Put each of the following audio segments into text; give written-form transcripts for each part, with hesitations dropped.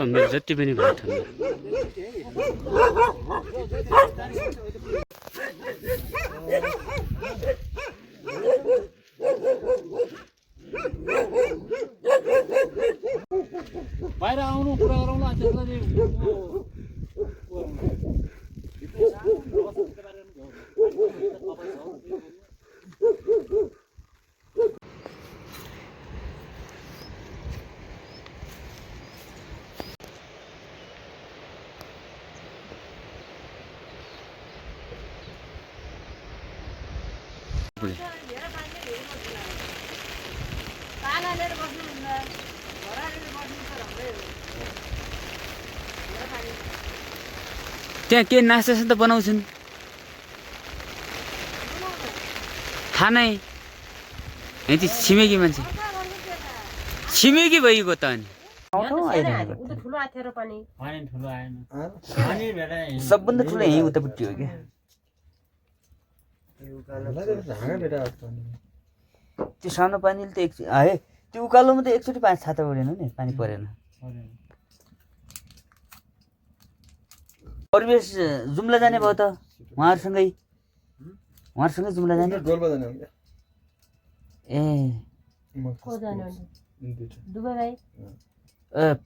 मेरो जति पनि भयो ठन्डा बाहिर आउनु कुरा गरौँला त्यसरी त्यहाँ के नास्ता सास्ता बनाउँछन् थाहा नै यति छिमेकी मान्छे छिमेकी भइगयो त अनि सबभन्दा ठुलो यहीँ उतापट्टि हो क्या त्यो सानो पानीले त है त्यो उकालोमा त एकचोटि पानी छाता उडेन नि पानी परेन परिवेश जुम्ला जाने भयो त उहाँहरूसँगै जुम्ला जाने ए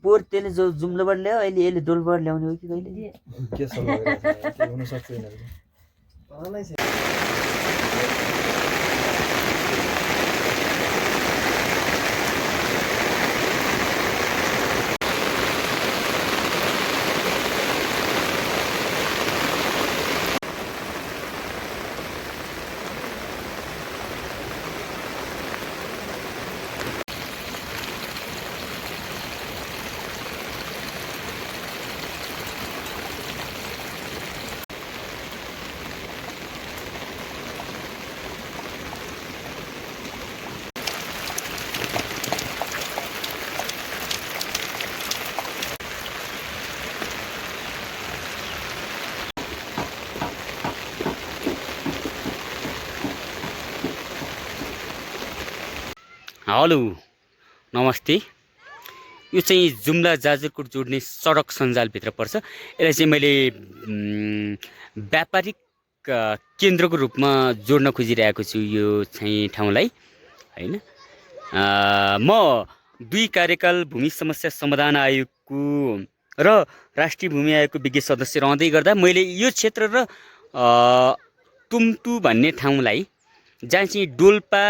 पोहोर त्यसले जो जुम्लाबाट ल्यायो अहिले यसले डोलबाट ल्याउने हो कि कहिले हेलो नमस्ते यो चाहिँ जुम्ला जाजरकोट जोड्ने सडक सञ्जालभित्र पर्छ यसलाई चाहिँ मैले व्यापारिक केन्द्रको रूपमा जोड्न खोजिरहेको छु यो चाहिँ ठाउँलाई हैन म 2 कार्यकाल भूमि समस्या समाधान आयोगको र राष्ट्रिय भूमि आयोगको विज्ञ सदस्य रहँदै गर्दा मैले यो क्षेत्र र तुमतु भन्ने ठाउँलाई जहाँ चाहिँ डोल्पा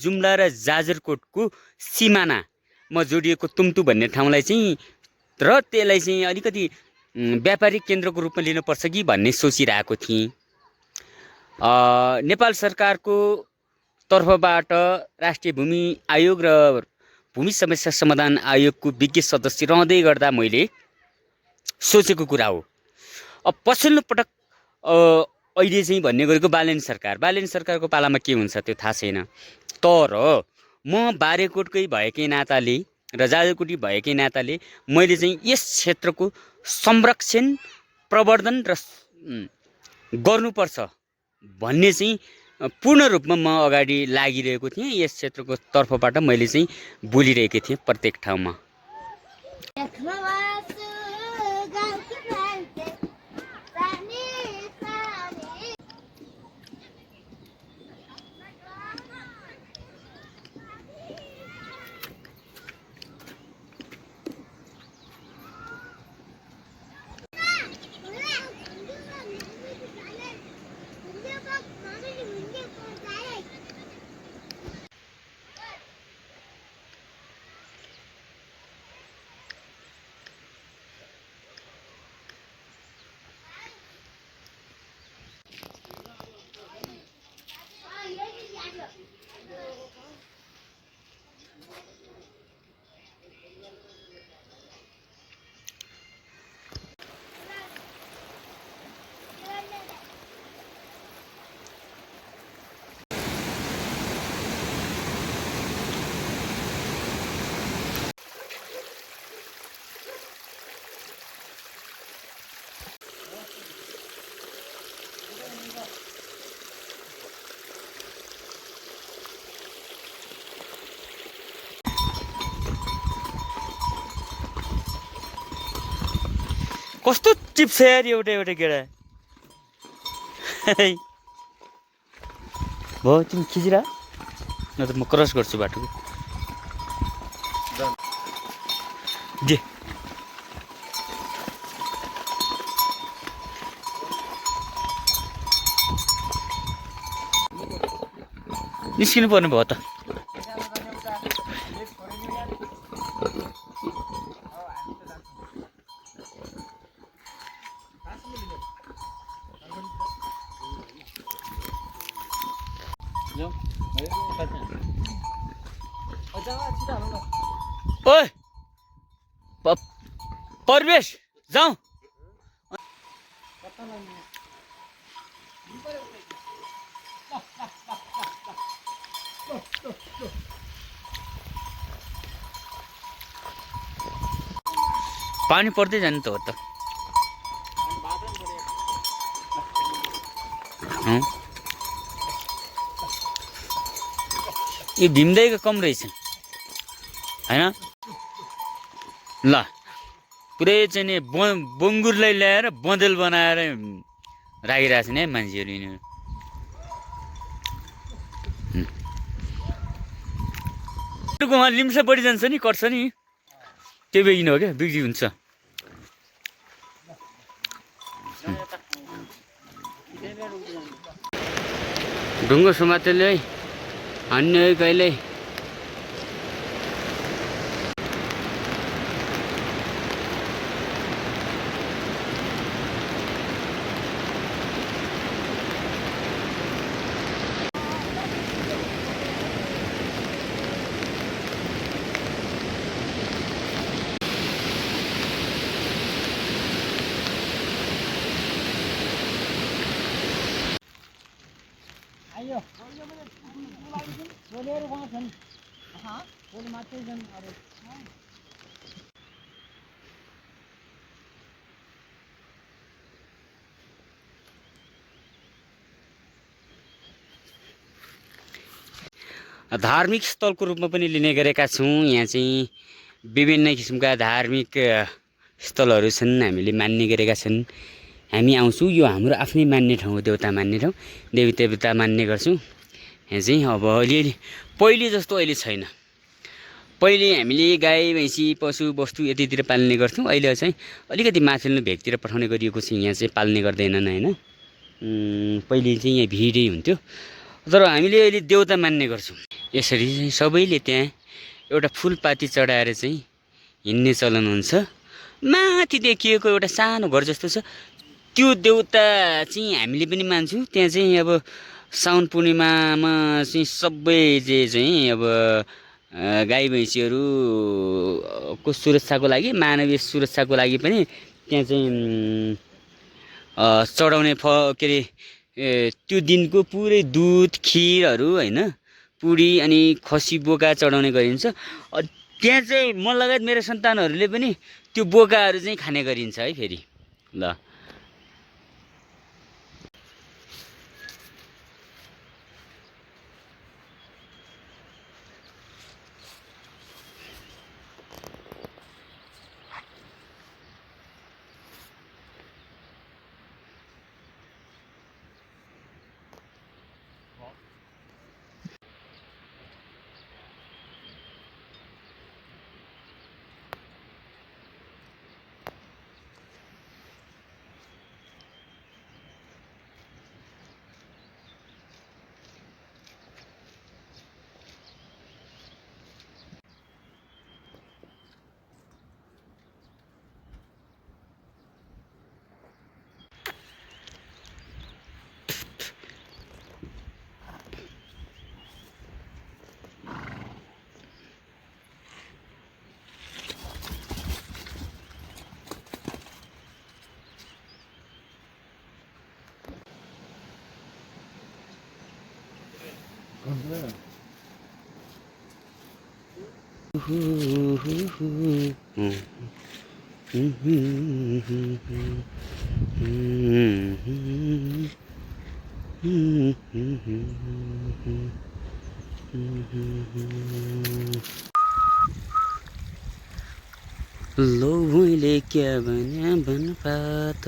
जुम्ला र जाजरकोटको सिमानामा जोडिएको तुमतु भन्ने ठाउँलाई चाहिँ र त्यसलाई चाहिँ अलिकति व्यापारिक केन्द्रको रूपमा लिनुपर्छ कि भन्ने सोचिरहेको थिएँ नेपाल सरकारको तर्फबाट राष्ट्रिय भूमि आयोग र भूमि समस्या समाधान आयोगको विज्ञ सदस्य रहँदै गर्दा मैले सोचेको कुरा हो अब पछिल्लो पटक अहिले चाहिँ भन्ने गरेको बालेन सरकारको पालामा के हुन्छ त्यो थाहा छैन तर म बारेकोटकै भएकै नाताले र जाजरकोटी भएकै नाताले मैले चाहिँ यस क्षेत्रको संरक्षण प्रवर्धन र गर्नुपर्छ भन्ने चाहिँ पूर्ण रूपमा म अगाडि लागिरहेको थिएँ यस क्षेत्रको तर्फबाट मैले चाहिँ बोलिरहेको थिएँ प्रत्येक ठाउँमा कस्तो चिप्छ यार एउटा एउटा केटा भयो तिमी खिचिरा न त म क्रस गर्छु बाटोको दे निस्किनु पर्ने भयो त ओए परवेश जाऊ पानी पर्दै जाने त हो त यो भीमदाईको कम रहेछ हैन ल पुरै चाहिँ नि बङ्गुरलाई ल्याएर बँदेल बनाएर राखिरहेको छ नि है मान्छेहरू यिनीहरू उहाँ लिम्सा बढी जान्छ नि कट्छ नि त्यो बेगिन हो क्या बिक्री हुन्छ ढुङ्गो समातेले है हान्ने है कहिले धार्मिक स्थलको रूपमा पनि लिने गरेका छौँ। यहाँ चाहिँ विभिन्न किसिमका धार्मिक स्थलहरू छन्, हामीले मान्ने गरेका छन्। हामी आउँछौँ, यो हाम्रो आफ्नै मान्ने ठाउँ हो, देवता मान्ने ठाउँ, देवी देवता मान्ने गर्छौँ। यहाँ चाहिँ अब अलिअलि पहिले जस्तो अहिले छैन। पहिले हामीले गाई भैँसी पशु वस्तु यतितिर पाल्ने गर्थ्यौँ, अहिले चाहिँ अलिकति माथिल्लो भेगतिर पठाउने गरिएको छ। यहाँ चाहिँ पाल्ने गर्दैनन् होइन। पहिले चाहिँ यहाँ भिडै हुन्थ्यो, तर हामीले अहिले देवता मान्ने गर्छौँ। यसरी चाहिँ सबैले त्यहाँ एउटा फुलपाती चढाएर चाहिँ हिँड्ने चलन हुन्छ। माथि देखिएको एउटा सानो घर जस्तो छ, त्यो देवता चाहिँ हामीले पनि मान्छौँ। त्यहाँ चाहिँ अब साउन पूर्णिमामा चाहिँ सबै चाहिँ अब गाई भैँसीहरूको सुरक्षाको लागि, मानवीय सुरक्षाको लागि पनि त्यहाँ चाहिँ चढाउने के अरे त्यो दिनको पुरै दुध खिरहरू होइन, पुरी अनि खसी बोका चढाउने गरिन्छ। त्यहाँ चाहिँ म लगायत मेरो सन्तानहरूले पनि त्यो बोकाहरू चाहिँ खाने गरिन्छ है। फेरि ल लो मैले क्या भने भन पात।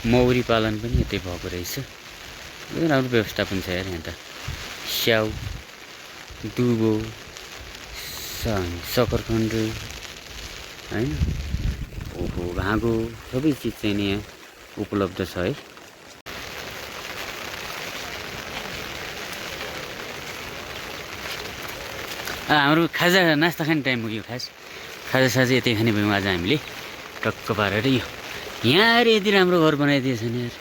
मौरी पालन पनि यतै भएको रहेछ। एकदम राम्रो व्यवस्थापन छ यार यहाँ त। स्याउ, दुबो, सकरखण्ड हैन, ओहो भागो सबै चिज चाहिँ नि यहाँ उपलब्ध छ है। हाम्रो खाजा नास्ता खाने टाइम हो यो। खाजा साजा यतै खाने भयौँ आज हामीले टक्क पारेर। यहाँ आएर यति राम्रो घर बनाइदिएछ नि यार।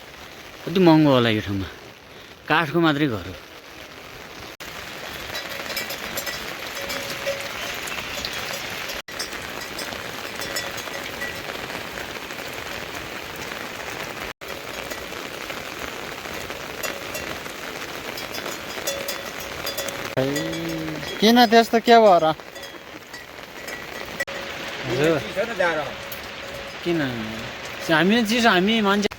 कति महँगो होला यो ठाउँमा, काठको मात्रै घर हो। किन त्यस्तो के भयो र? किन हामी चिसो, हामी मान्छे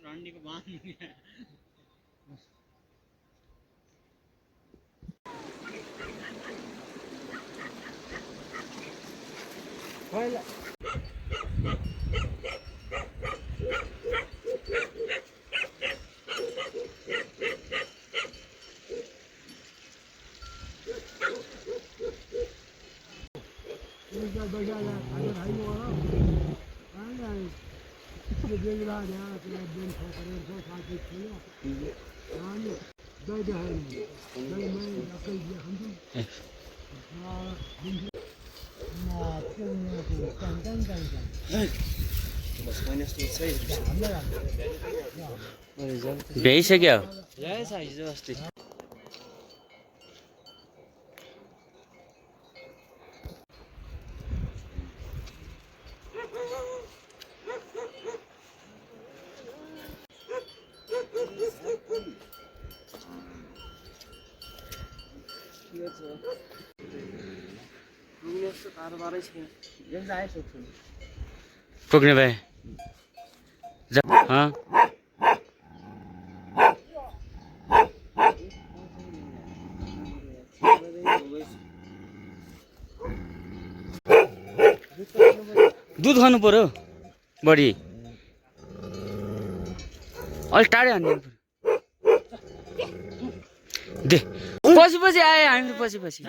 रन्डीको बाँध भ्याइसक्यो हिजो अस्ति पुग्ने भए हाँ दुध खानु पर्यो बढी अलि टाढै हान्नु दे पछि पछि आए हामी पछि पछि